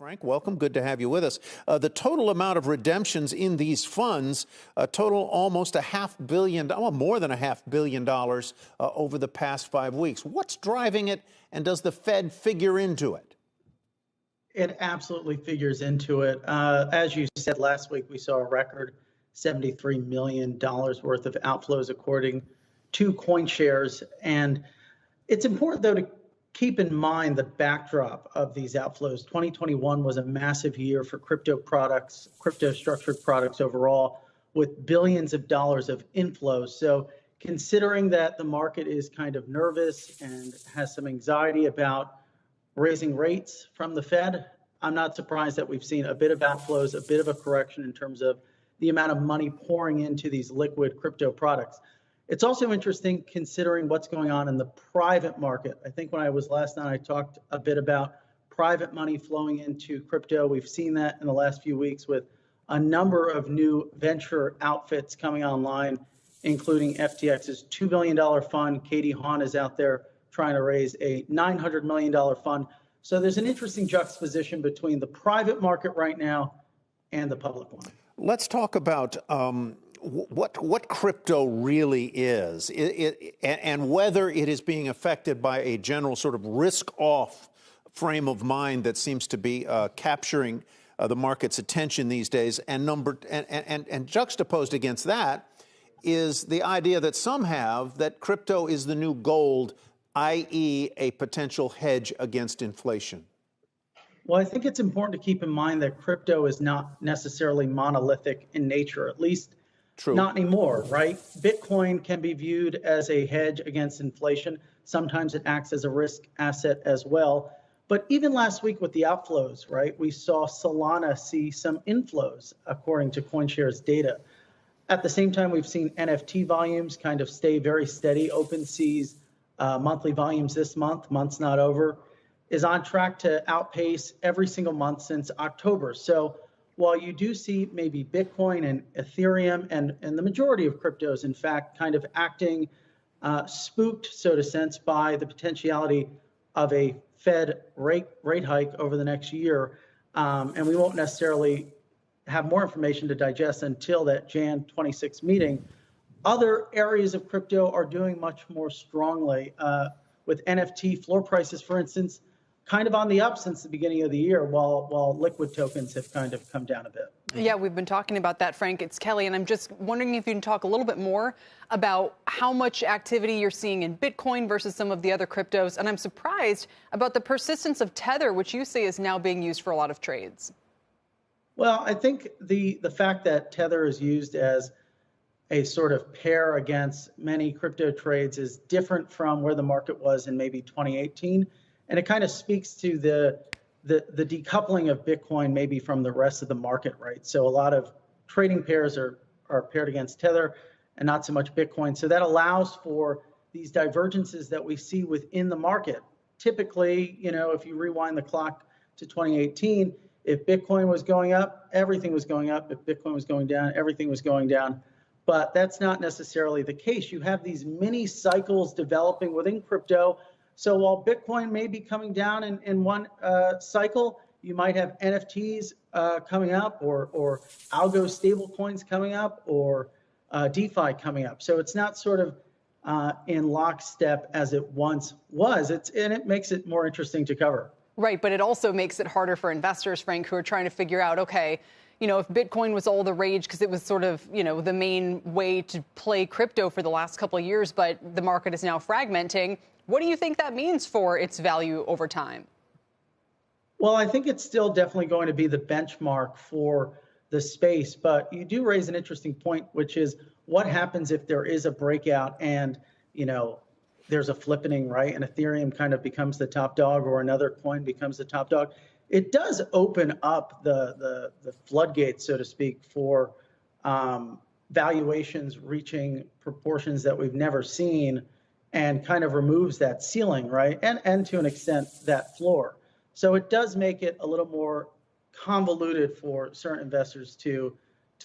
Frank, welcome. Good to have you with us. The total amount of redemptions in these funds total almost $500 million, well, more than $500 million over the past 5 weeks. What's driving it, and does the Fed figure into it? It absolutely figures into it. As you said last week, we saw a record $73 million worth of outflows according to CoinShares. And it's important, though, to keep in mind the backdrop of these outflows. 2021 was a massive year for crypto products, crypto structured products overall, with billions of dollars of inflows. So considering that the market is kind of nervous and has some anxiety about raising rates from the Fed, I'm not surprised that we've seen a bit of outflows, a bit of a correction in terms of the amount of money pouring into these liquid crypto products. It's also interesting considering what's going on in the private market. I think when I was last on, I talked a bit about private money flowing into crypto. We've seen that in the last few weeks with a number of new venture outfits coming online, including FTX's $2 billion fund. Katie Haun is out there trying to raise a $900 million fund. So there's an interesting juxtaposition between the private market right now and the public one. Let's talk about what crypto really is, and whether it is being affected by a general sort of risk-off frame of mind that seems to be capturing the market's attention these days. And juxtaposed against that is the idea that some have that crypto is the new gold, i.e., a potential hedge against inflation. Well, I think it's important to keep in mind that crypto is not necessarily monolithic in nature, at least not anymore, right? Bitcoin can be viewed as a hedge against inflation. Sometimes it acts as a risk asset as well. But even last week with the outflows, right, we saw Solana see some inflows according to CoinShares data. At the same time, we've seen NFT volumes kind of stay very steady. OpenSea's monthly volumes this month's not over, is on track to outpace every single month since October. So while you do see maybe Bitcoin and Ethereum and the majority of cryptos, in fact, kind of acting spooked, so to sense, by the potentiality of a Fed rate hike over the next year, and we won't necessarily have more information to digest until that Jan 26 meeting, other areas of crypto are doing much more strongly, with NFT floor prices, for instance, kind of on the up since the beginning of the year, while liquid tokens have kind of come down a bit. Yeah, we've been talking about that, Frank. It's Kelly, and I'm just wondering if you can talk a little bit more about how much activity you're seeing in Bitcoin versus some of the other cryptos. And I'm surprised about the persistence of Tether, which you say is now being used for a lot of trades. Well, I think the fact that Tether is used as a sort of pair against many crypto trades is different from where the market was in maybe 2018. And it kind of speaks to the decoupling of Bitcoin maybe from the rest of the market, right? So a lot of trading pairs are paired against Tether and not so much Bitcoin. So that allows for these divergences that we see within the market. Typically, you know, if you rewind the clock to 2018, if Bitcoin was going up, everything was going up. If Bitcoin was going down, everything was going down. But that's not necessarily the case. You have these mini cycles developing within crypto. So while Bitcoin may be coming down in one cycle, you might have NFTs coming up, or algo stable coins coming up, or DeFi coming up. So it's not sort of in lockstep as it once was. And it makes it more interesting to cover. Right, but it also makes it harder for investors, Frank, who are trying to figure out, okay, you know, if Bitcoin was all the rage because it was sort of, you know, the main way to play crypto for the last couple of years, but the market is now fragmenting. What do you think that means for its value over time? Well, I think it's still definitely going to be the benchmark for the space. But you do raise an interesting point, which is what happens if there is a breakout and, you know, there's a flippening, right? And Ethereum kind of becomes the top dog, or another coin becomes the top dog. It does open up the floodgates, so to speak, for valuations reaching proportions that we've never seen, and kind of removes that ceiling, right? And to an extent, that floor. So it does make it a little more convoluted for certain investors to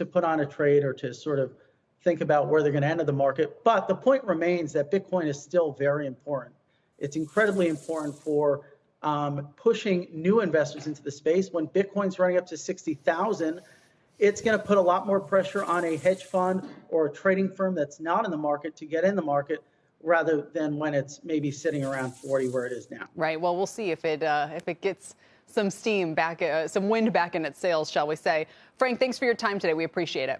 put on a trade or to sort of think about where they're going to enter the market. But the point remains that Bitcoin is still very important. It's incredibly important for pushing new investors into the space. When Bitcoin's running up to 60,000, it's going to put a lot more pressure on a hedge fund or a trading firm that's not in the market to get in the market, rather than when it's maybe sitting around 40 where it is now. Right. Well, we'll see if it gets some steam back, some wind back in its sails, shall we say. Frank, thanks for your time today. We appreciate it.